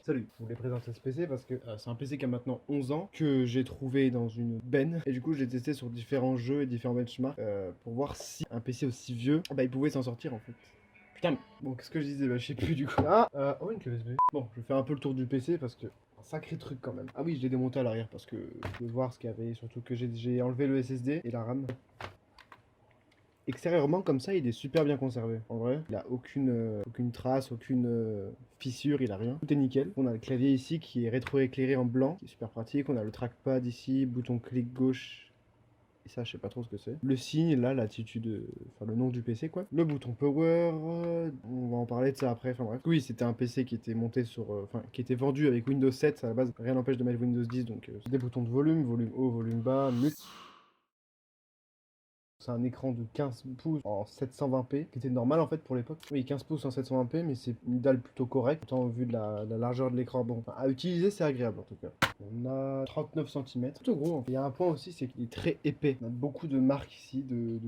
Salut, je voulais présenter ce PC parce que c'est un PC qui a maintenant 11 ans, que j'ai trouvé dans une benne, et du coup j'ai testé sur différents jeux et différents benchmarks pour voir si un PC aussi vieux, il pouvait s'en sortir en fait. Putain, bon qu'est-ce que je disais, je sais plus du coup. Oh une clé USB. Bon, je vais faire un peu le tour du PC parce que un sacré truc quand même. Ah oui, je l'ai démonté à l'arrière parce que je veux voir ce qu'il y avait, surtout que j'ai enlevé le SSD et la RAM. Extérieurement, comme ça, il est super bien conservé. En vrai, il a aucune trace, aucune fissure, il a rien. Tout est nickel. On a le clavier ici qui est rétroéclairé en blanc, c'est super pratique. On a le trackpad ici, bouton clic gauche. Et ça, je sais pas trop ce que c'est. Le signe, là, l'attitude, enfin le nom du PC, quoi. Le bouton power, on va en parler de ça après, enfin bref. Oui, c'était un PC qui était monté sur, enfin, qui était vendu avec Windows 7, à la base, rien n'empêche de mettre Windows 10, donc des boutons de volume, volume haut, volume bas, mute. C'est un écran de 15 pouces en 720p, qui était normal en fait pour l'époque. Oui, 15 pouces en 720p, mais c'est une dalle plutôt correcte, tant au vu de la largeur de l'écran. Bon, enfin, à utiliser, c'est agréable en tout cas. On a 39 cm, plutôt gros, hein. Il y a un point aussi, c'est qu'il est très épais. On a beaucoup de marques ici, de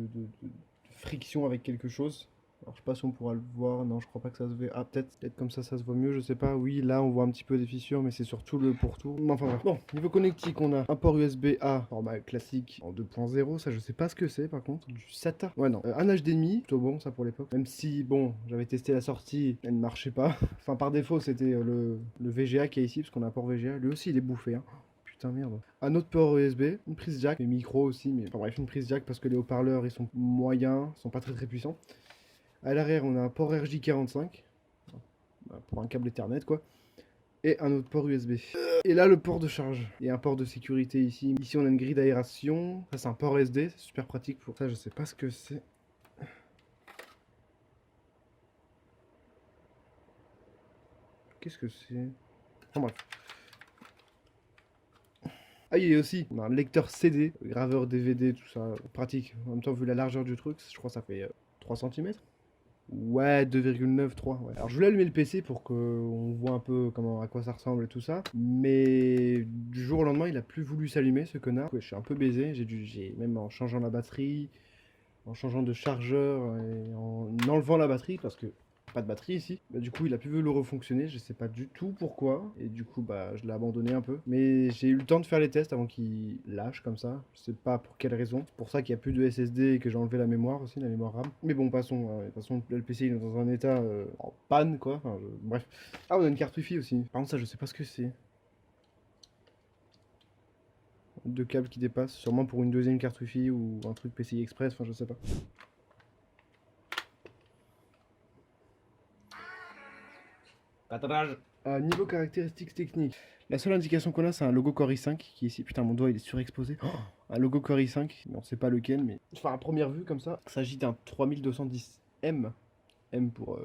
friction avec quelque chose. Alors je sais pas si on pourra le voir, non je crois pas que ça se voit. Ah peut-être comme ça se voit mieux, je sais pas. Oui là on voit un petit peu des fissures mais c'est surtout le pourtour. Enfin bref. Bon, niveau connectique on a un port USB-A format classique en 2.0, ça je sais pas ce que c'est par contre. Du SATA. Ouais non, un HDMI, plutôt bon ça pour l'époque. Même si bon, j'avais testé la sortie, elle ne marchait pas. Enfin par défaut c'était le VGA qui est ici, parce qu'on a un port VGA. Lui aussi il est bouffé hein. Putain merde. Un autre port USB, une prise jack, des micros aussi, mais enfin bref, une prise jack parce que les haut-parleurs ils sont moyens, ils sont pas très puissants. À l'arrière, on a un port RJ45 pour un câble Ethernet quoi. Et un autre port USB. Et là, le port de charge. Et un port de sécurité ici. Ici, on a une grille d'aération. Ça, c'est un port SD. C'est super pratique pour ça. Je sais pas ce que c'est. Qu'est-ce que c'est? Enfin bref. Ah, il y a aussi on a un lecteur CD, graveur DVD, tout ça. Pratique. En même temps, vu la largeur du truc, je crois que ça fait 3 cm. Ouais, 2,93. Ouais. Alors je voulais allumer le PC pour qu'on voit un peu comment, à quoi ça ressemble et tout ça. Mais du jour au lendemain, il a plus voulu s'allumer ce connard. Ouais, je suis un peu baisé. J'ai même en changeant la batterie, en changeant de chargeur et en enlevant la batterie parce que pas de batterie ici. Bah, du coup, il a plus voulu refonctionner. Je sais pas du tout pourquoi. Et du coup, je l'ai abandonné un peu. Mais j'ai eu le temps de faire les tests avant qu'il lâche comme ça. Je sais pas pour quelle raison. C'est pour ça qu'il y a plus de SSD et que j'ai enlevé la mémoire aussi, la mémoire RAM. Mais bon, passons. De toute façon, le PC il est dans un état en panne quoi. Enfin, bref. Ah, on a une carte Wi-Fi aussi. Par contre, ça, je sais pas ce que c'est. Deux câbles qui dépassent. Sûrement pour une deuxième carte Wi-Fi ou un truc PCI Express. Enfin, je sais pas. Patatage. Niveau caractéristiques techniques, la seule indication qu'on a, c'est un logo Core i5 qui est ici. Putain, mon doigt il est surexposé. Oh, un logo Core i5, mais on sait pas lequel, mais enfin à première vue comme ça, il s'agit d'un 3210M. M pour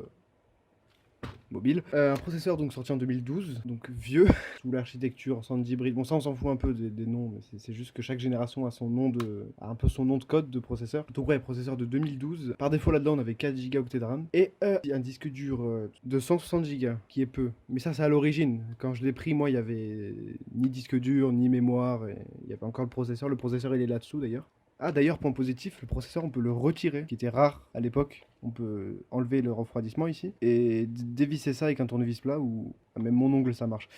mobile. Un processeur donc sorti en 2012, donc vieux, sous l'architecture Sandy Hybrid. Bon ça on s'en fout un peu des noms, mais c'est juste que chaque génération a a un peu son nom de code de processeur. Donc ouais, processeur de 2012. Par défaut là-dedans on avait 4 Go de RAM et un disque dur de 160 Go qui est peu. Mais ça c'est à l'origine. Quand je l'ai pris moi il y avait ni disque dur ni mémoire et il y avait encore le processeur. Le processeur il est là-dessous d'ailleurs. Ah d'ailleurs, point positif, le processeur on peut le retirer, qui était rare à l'époque. On peut enlever le refroidissement ici et dévisser ça avec un tournevis plat ou même mon ongle ça marche.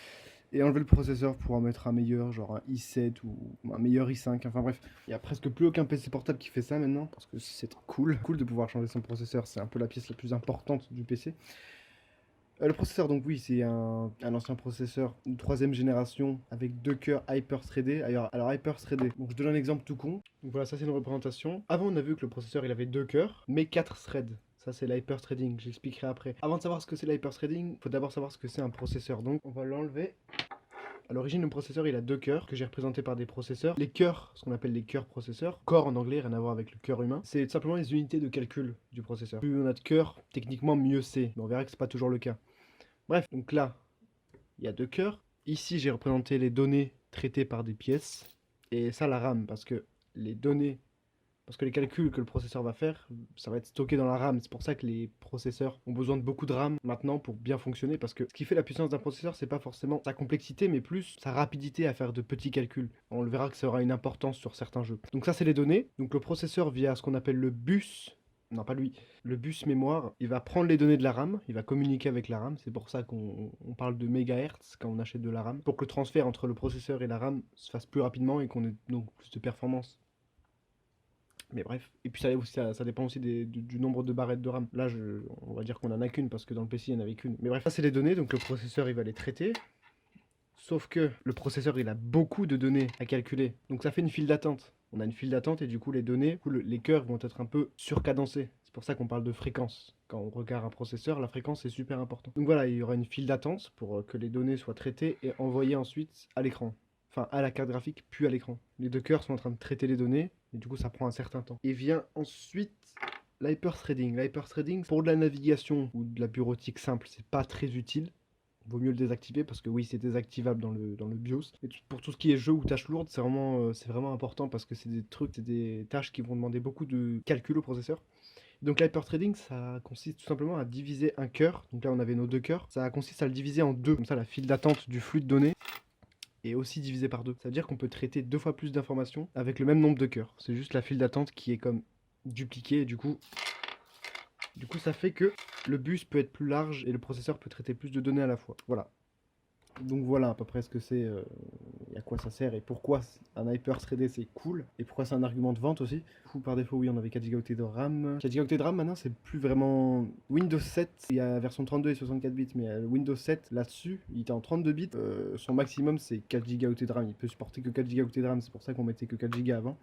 Et enlever le processeur pour en mettre un meilleur, genre un i7 ou un meilleur i5. Enfin bref, il n'y a presque plus aucun PC portable qui fait ça maintenant parce que c'est cool. Cool de pouvoir changer son processeur, c'est un peu la pièce la plus importante du PC. Le processeur, donc oui, c'est un ancien processeur de 3ème génération avec 2 cœurs hyper-threadés. Alors hyper-threadé, donc je donne un exemple tout con. Donc voilà, ça c'est une représentation. Avant, on a vu que le processeur il avait 2 cœurs, mais 4 threads. Ça c'est l'hyper-threading, j'expliquerai après. Avant de savoir ce que c'est l'hyper-threading, il faut d'abord savoir ce que c'est un processeur. Donc on va l'enlever. À l'origine, le processeur il a 2 cœurs que j'ai représentés par des processeurs. Les cœurs, ce qu'on appelle les cœurs processeurs, corps en anglais, rien à voir avec le cœur humain, c'est tout simplement les unités de calcul du processeur. Plus on a de cœurs, techniquement mieux c'est, mais on verra que c'est pas toujours le cas. Bref, donc là, il y a 2 cœurs. Ici, j'ai représenté les données traitées par des pièces. Et ça, la RAM, parce que les données, parce que les calculs que le processeur va faire, ça va être stocké dans la RAM. C'est pour ça que les processeurs ont besoin de beaucoup de RAM maintenant pour bien fonctionner. Parce que ce qui fait la puissance d'un processeur, c'est pas forcément sa complexité, mais plus sa rapidité à faire de petits calculs. On le verra que ça aura une importance sur certains jeux. Donc ça, c'est les données. Donc le processeur, via ce qu'on appelle le bus Non, pas lui. Le bus mémoire, il va prendre les données de la RAM, il va communiquer avec la RAM. C'est pour ça qu'on parle de mégahertz quand on achète de la RAM. Pour que le transfert entre le processeur et la RAM se fasse plus rapidement et qu'on ait donc plus de performance. Mais bref. Et puis ça dépend aussi du nombre de barrettes de RAM. Là, on va dire qu'on en a qu'une parce que dans le PC, il n'y en avait qu'une. Mais bref, ça, c'est les données. Donc le processeur, il va les traiter. Sauf que le processeur, il a beaucoup de données à calculer. Donc ça fait une file d'attente. On a une file d'attente et du coup, les données, les cœurs vont être un peu surcadencés. C'est pour ça qu'on parle de fréquence. Quand on regarde un processeur, la fréquence est super importante. Donc voilà, il y aura une file d'attente pour que les données soient traitées et envoyées ensuite à l'écran. Enfin, à la carte graphique, puis à l'écran. Les deux cœurs sont en train de traiter les données, et du coup, ça prend un certain temps. Et vient ensuite l'hyperthreading. L'hyperthreading, pour de la navigation ou de la bureautique simple, c'est pas très utile. Vaut mieux le désactiver parce que oui, c'est désactivable dans le BIOS. Et pour tout ce qui est jeu ou tâches lourdes, c'est vraiment important parce que c'est des trucs, c'est des tâches qui vont demander beaucoup de calcul au processeur. Donc l'hyperthreading, ça consiste tout simplement à diviser un cœur. Donc là, on avait nos deux cœurs. Ça consiste à le diviser en deux. Comme ça, la file d'attente du flux de données est aussi divisée par deux. Ça veut dire qu'on peut traiter 2 fois plus d'informations avec le même nombre de cœurs. C'est juste la file d'attente qui est comme dupliquée et du coup, ça fait que le bus peut être plus large et le processeur peut traiter plus de données à la fois. Voilà. Donc voilà à peu près ce que c'est, et à quoi ça sert et pourquoi un Hyper threadé c'est cool et pourquoi c'est un argument de vente aussi. Par défaut, oui, on avait 4 Go de RAM. 4 Go de RAM maintenant, c'est plus vraiment Windows 7. Il y a la version 32 et 64 bits, mais Windows 7 là-dessus, il était en 32 bits. Son maximum c'est 4 Go de RAM. Il peut supporter que 4 Go de RAM, c'est pour ça qu'on mettait que 4 Go avant.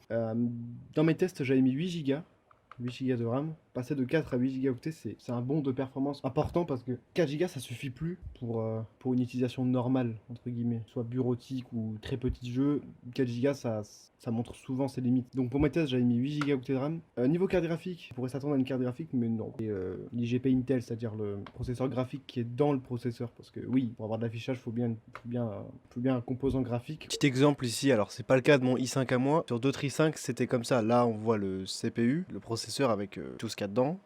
Dans mes tests, j'avais mis 8 Go. 8 Go de RAM, passer de 4 à 8 Go, c'est un bond de performance important parce que 4 Go ça suffit plus pour une utilisation normale, entre guillemets, soit bureautique ou très petit jeu. 4 Go ça montre souvent ses limites. Donc pour mes tests, j'avais mis 8 Go de RAM. Niveau carte graphique, on pourrait s'attendre à une carte graphique, mais non. Et l'IGP Intel, c'est-à-dire le processeur graphique qui est dans le processeur, parce que oui, pour avoir de l'affichage, faut bien un composant graphique. Petit exemple ici, alors c'est pas le cas de mon i5 à moi. Sur d'autres i5, c'était comme ça. Là, on voit le CPU, le processeur avec tout ce qu'il y a dedans.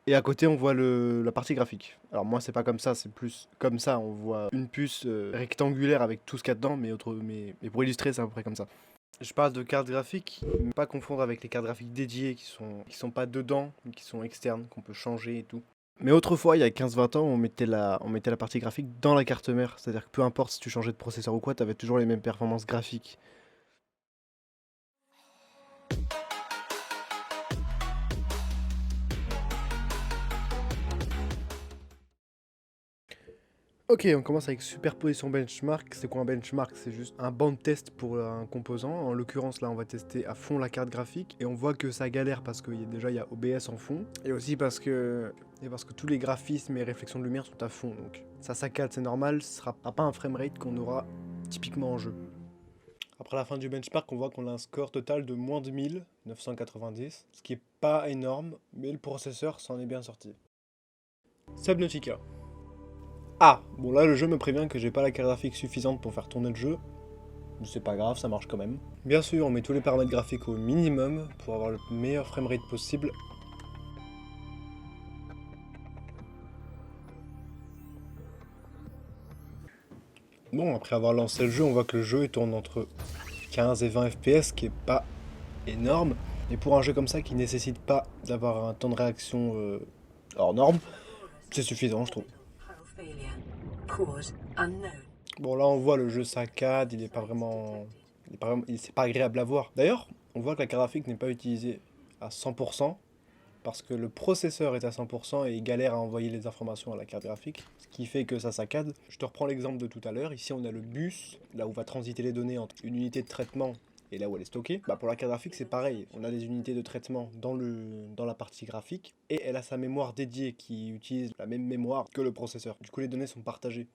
Et à côté, on voit la partie graphique. Alors moi, c'est pas comme ça, c'est plus comme ça. On voit une puce rectangulaire avec tout ce qu'il y a dedans, mais pour illustrer, c'est à peu près comme ça. Je parle de cartes graphiques, mais pas confondre avec les cartes graphiques dédiées qui sont pas dedans, mais qui sont externes, qu'on peut changer et tout. Mais autrefois, il y a 15-20 ans, on mettait la partie graphique dans la carte mère. C'est-à-dire que peu importe si tu changeais de processeur ou quoi, tu avais toujours les mêmes performances graphiques. Ok, on commence avec superposition benchmark. C'est quoi un benchmark? C'est juste un banc de test pour un composant. En l'occurrence, là, on va tester à fond la carte graphique. Et on voit que ça galère parce qu'il y a OBS en fond. Et aussi parce que tous les graphismes et réflexions de lumière sont à fond. Donc ça saccade, c'est normal. Ce sera pas un framerate qu'on aura typiquement en jeu. Après la fin du benchmark, on voit qu'on a un score total de moins de 1990. Ce qui est pas énorme, mais le processeur s'en est bien sorti. Subnautica. Ah, bon là le jeu me prévient que j'ai pas la carte graphique suffisante pour faire tourner le jeu. Mais c'est pas grave, ça marche quand même. Bien sûr, on met tous les paramètres graphiques au minimum pour avoir le meilleur framerate possible. Bon, après avoir lancé le jeu, on voit que le jeu tourne entre 15 et 20 FPS, ce qui est pas énorme. Et pour un jeu comme ça qui nécessite pas d'avoir un temps de réaction hors norme, c'est suffisant je trouve. Bon là on voit le jeu saccade, il est pas vraiment... c'est pas agréable à voir. D'ailleurs, on voit que la carte graphique n'est pas utilisée à 100%, parce que le processeur est à 100% et il galère à envoyer les informations à la carte graphique, ce qui fait que ça saccade. Je te reprends l'exemple de tout à l'heure, ici on a le bus, là où va transiter les données entre une unité de traitement et là où elle est stockée. Pour la carte graphique c'est pareil, on a des unités de traitement dans la partie graphique, et elle a sa mémoire dédiée qui utilise la même mémoire que le processeur. Du coup les données sont partagées.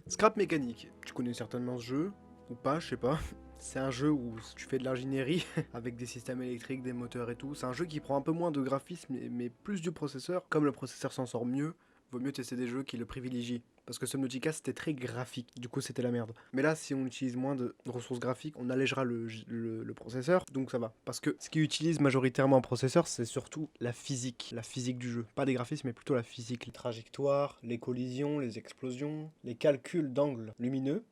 Scrap mécanique, tu connais certainement ce jeu, ou pas, je sais pas. C'est un jeu où tu fais de l'ingénierie avec des systèmes électriques, des moteurs et tout. C'est un jeu qui prend un peu moins de graphisme mais plus du processeur. Comme le processeur s'en sort mieux, vaut mieux tester des jeux qui le privilégient. Parce que Subnautica c'était très graphique, du coup c'était la merde. Mais là, si on utilise moins de ressources graphiques, on allégera le processeur, donc ça va. Parce que ce qui utilise majoritairement un processeur, c'est surtout la physique du jeu. Pas des graphismes, mais plutôt la physique. Les trajectoires, les collisions, les explosions, les calculs d'angles lumineux,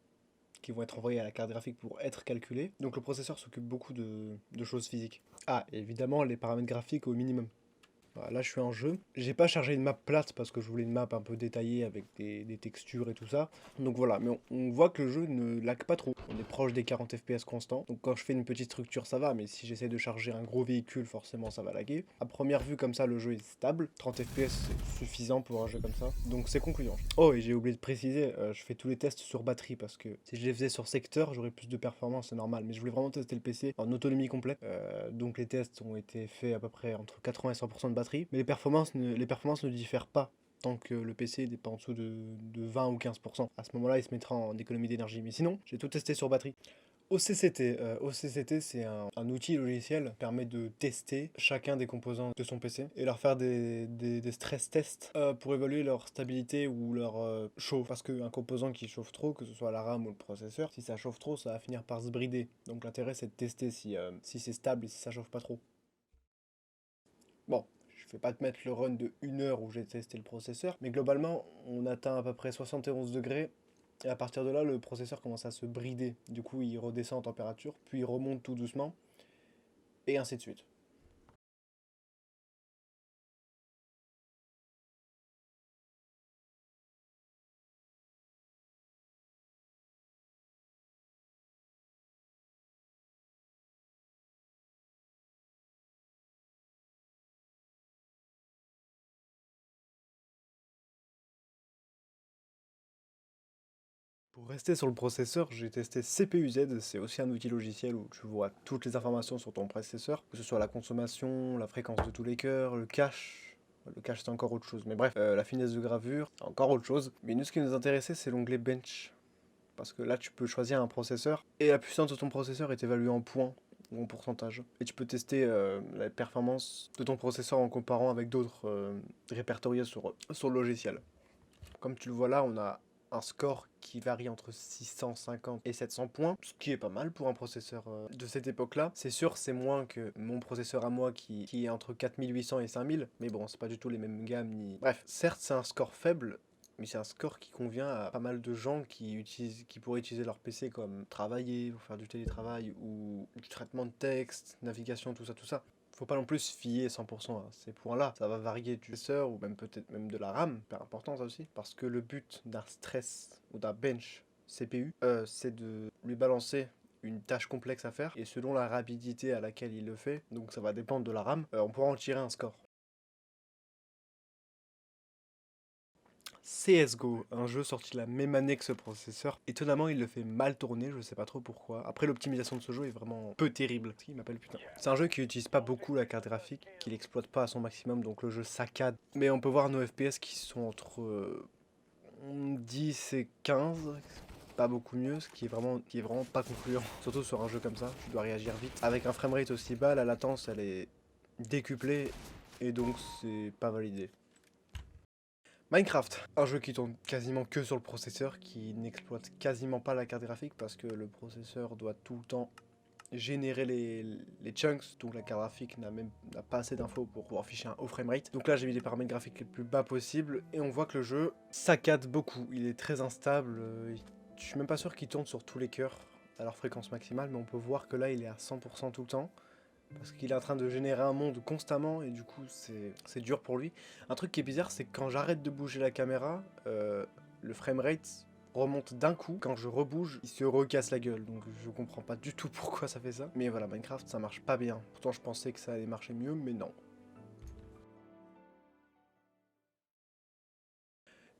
qui vont être envoyés à la carte graphique pour être calculés. Donc le processeur s'occupe beaucoup de choses physiques. Ah, et évidemment les paramètres graphiques au minimum. Voilà, là je suis en jeu. J'ai pas chargé une map plate parce que je voulais une map un peu détaillée avec des textures et tout ça. Donc voilà, mais on voit que le jeu ne lag pas trop. On est proche des 40 FPS constants. Donc quand je fais une petite structure ça va, mais si j'essaie de charger un gros véhicule forcément ça va laguer. À première vue comme ça le jeu est stable. 30 FPS c'est suffisant pour un jeu comme ça. Donc c'est concluant. Oh et j'ai oublié de préciser, je fais tous les tests sur batterie parce que si je les faisais sur secteur j'aurais plus de performance, c'est normal. Mais je voulais vraiment tester le PC en autonomie complète. Donc les tests ont été faits à peu près entre 80 et 100% de batterie. Mais les performances ne diffèrent pas tant que le PC n'est pas en dessous de 20 ou 15%. À ce moment-là, il se mettra en économie d'énergie. Mais sinon, j'ai tout testé sur batterie. OCCT, c'est un outil logiciel qui permet de tester chacun des composants de son PC et leur faire des stress tests pour évaluer leur stabilité ou leur chauffe. Parce qu'un composant qui chauffe trop, que ce soit la RAM ou le processeur, si ça chauffe trop, ça va finir par se brider. Donc l'intérêt, c'est de tester si c'est stable et si ça chauffe pas trop. Bon, je vais pas te mettre le run de 1 heure où j'ai testé le processeur, mais globalement, on atteint à peu près 71 degrés, et à partir de là, le processeur commence à se brider. Du coup, il redescend en température, puis il remonte tout doucement, et ainsi de suite. Pour rester sur le processeur, j'ai testé CPU-Z, c'est aussi un outil logiciel où tu vois toutes les informations sur ton processeur, que ce soit la consommation, la fréquence de tous les cœurs, le cache. Le cache c'est encore autre chose, mais bref, la finesse de gravure, c'est encore autre chose. Mais nous ce qui nous intéressait c'est l'onglet Bench. Parce que là, tu peux choisir un processeur et la puissance de ton processeur est évaluée en points ou en pourcentage. Et tu peux tester la performance de ton processeur en comparant avec d'autres répertoriés sur le logiciel. Comme tu le vois là, on a un score qui varie entre 650 et 700 points, ce qui est pas mal pour un processeur de cette époque-là. C'est sûr, c'est moins que mon processeur à moi qui est entre 4800 et 5000, mais bon, c'est pas du tout les mêmes gammes ni... Bref, certes, c'est un score faible, mais c'est un score qui convient à pas mal de gens qui pourraient utiliser leur PC comme travailler, ou faire du télétravail, ou du traitement de texte, navigation, tout ça, tout ça. Faut pas non plus se fier 100% à ces points-là. Ça va varier du processeur ou même peut-être même de la RAM, c'est important ça aussi. Parce que le but d'un stress ou d'un bench CPU, c'est de lui balancer une tâche complexe à faire. Et selon la rapidité à laquelle il le fait, donc ça va dépendre de la RAM, on pourra en tirer un score. CSGO, un jeu sorti la même année que ce processeur. Étonnamment, il le fait mal tourner, je sais pas trop pourquoi. Après, l'optimisation de ce jeu est vraiment peu terrible. Ce qui m'appelle putain. C'est un jeu qui utilise pas beaucoup la carte graphique, qui l'exploite pas à son maximum, donc le jeu saccade. Mais on peut voir nos FPS qui sont entre 10 et 15, pas beaucoup mieux, ce qui est vraiment pas concluant. Surtout sur un jeu comme ça, tu dois réagir vite. Avec un framerate aussi bas, la latence elle est décuplée, et donc c'est pas validé. Minecraft, un jeu qui tourne quasiment que sur le processeur, qui n'exploite quasiment pas la carte graphique parce que le processeur doit tout le temps générer les chunks, donc la carte graphique n'a pas assez d'infos pour pouvoir afficher un haut framerate. Donc là j'ai mis les paramètres graphiques les plus bas possibles et on voit que le jeu saccade beaucoup, il est très instable, je suis même pas sûr qu'il tourne sur tous les cœurs à leur fréquence maximale, mais on peut voir que là il est à 100% tout le temps. Parce qu'il est en train de générer un monde constamment et du coup c'est dur pour lui. Un truc qui est bizarre c'est que quand j'arrête de bouger la caméra, le framerate remonte d'un coup. Quand je rebouge, il se recasse la gueule. Donc je comprends pas du tout pourquoi ça fait ça. Mais voilà, Minecraft ça marche pas bien. Pourtant je pensais que ça allait marcher mieux, mais non.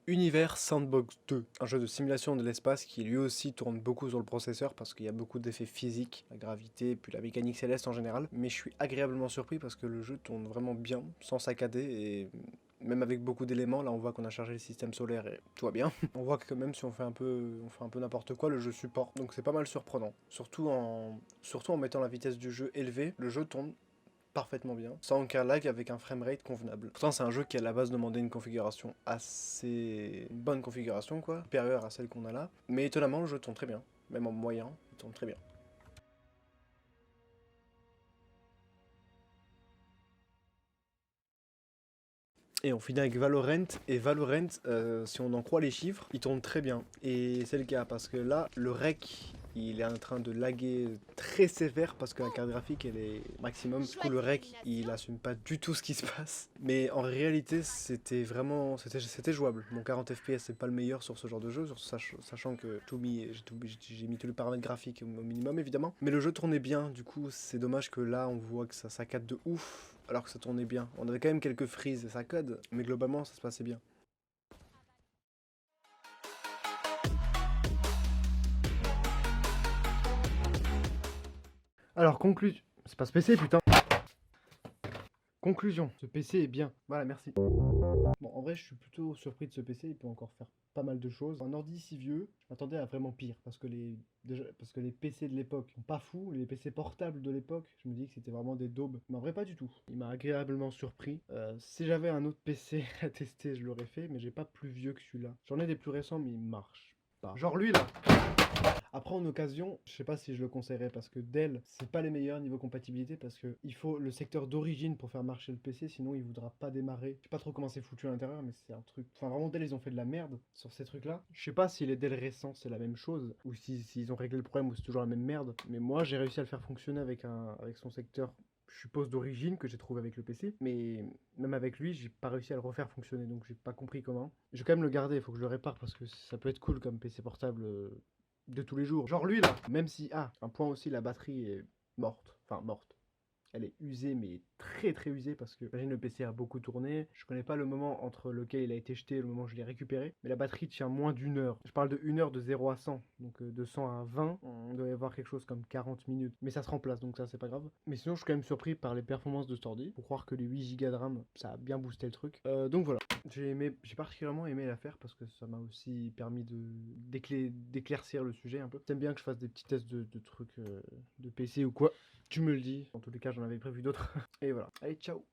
Univers Sandbox 2, un jeu de simulation de l'espace qui lui aussi tourne beaucoup sur le processeur parce qu'il y a beaucoup d'effets physiques, la gravité, puis la mécanique céleste en général. Mais je suis agréablement surpris parce que le jeu tourne vraiment bien, sans saccader et même avec beaucoup d'éléments. Là on voit qu'on a chargé le système solaire et tout va bien. On voit que même si on fait un peu n'importe quoi, le jeu supporte. Donc c'est pas mal surprenant. Surtout en mettant la vitesse du jeu élevée, le jeu tourne parfaitement bien, sans aucun lag avec un framerate convenable. Pourtant c'est un jeu qui à la base demandait une configuration assez... une bonne configuration quoi, supérieure à celle qu'on a là, mais étonnamment le jeu tourne très bien, même en moyen, il tourne très bien. Et on finit avec Valorant, et Valorant, si on en croit les chiffres, il tourne très bien. Et c'est le cas, parce que là, le rec, il est en train de laguer très sévère parce que la carte graphique elle est maximum. Du coup le rec il assume pas du tout ce qui se passe. Mais en réalité c'était vraiment, c'était jouable. Mon 40 FPS c'est pas le meilleur sur ce genre de jeu, sachant que j'ai mis tous les paramètres graphiques au minimum évidemment. Mais le jeu tournait bien, du coup c'est dommage que là on voit que ça saccade de ouf alors que ça tournait bien. On avait quand même quelques frises et saccades, mais globalement ça se passait bien. Alors conclusion, c'est pas ce PC putain. Conclusion, ce PC est bien. Voilà, merci. Bon, en vrai, je suis plutôt surpris de ce PC, il peut encore faire pas mal de choses. Un ordi si vieux, je m'attendais à vraiment pire, parce que les PC de l'époque sont pas fous, les PC portables de l'époque, je me dis que c'était vraiment des daubes. Mais en vrai, pas du tout. Il m'a agréablement surpris. Si j'avais un autre PC à tester, je l'aurais fait, mais j'ai pas plus vieux que celui-là. J'en ai des plus récents, mais ils marchent pas. Genre lui là. Après en occasion, je sais pas si je le conseillerais parce que Dell, c'est pas les meilleurs niveau compatibilité parce que il faut le secteur d'origine pour faire marcher le PC, sinon il voudra pas démarrer. Je sais pas trop comment c'est foutu à l'intérieur, mais c'est un truc. Enfin vraiment Dell ils ont fait de la merde sur ces trucs-là. Je sais pas si les Dell récents c'est la même chose ou s'ils ont réglé le problème ou c'est toujours la même merde. Mais moi j'ai réussi à le faire fonctionner avec son secteur. Je suppose d'origine que j'ai trouvé avec le PC, mais même avec lui, j'ai pas réussi à le refaire fonctionner, donc j'ai pas compris comment. Je vais quand même le garder, il faut que je le répare parce que ça peut être cool comme PC portable de tous les jours. Genre lui là, même si, un point aussi, la batterie est morte. Enfin, morte. Elle est usée, mais très très usée parce que j'imagine le PC a beaucoup tourné. Je connais pas le moment entre lequel il a été jeté et le moment où je l'ai récupéré, mais la batterie tient moins d'une heure. Je parle de 1 heure de 0 à 100, donc de 100 à 20, on doit y avoir quelque chose comme 40 minutes. Mais ça se remplace, donc ça c'est pas grave. Mais sinon, je suis quand même surpris par les performances de cet ordi. Pour croire que les 8 Go de RAM, ça a bien boosté le truc. Donc voilà, j'ai particulièrement aimé l'affaire parce que ça m'a aussi permis d'éclaircir le sujet un peu. T'aimes bien que je fasse des petits tests de trucs de PC ou quoi? Tu me le dis. En tous les cas, j'en avais prévu d'autres. Et voilà. Allez, ciao!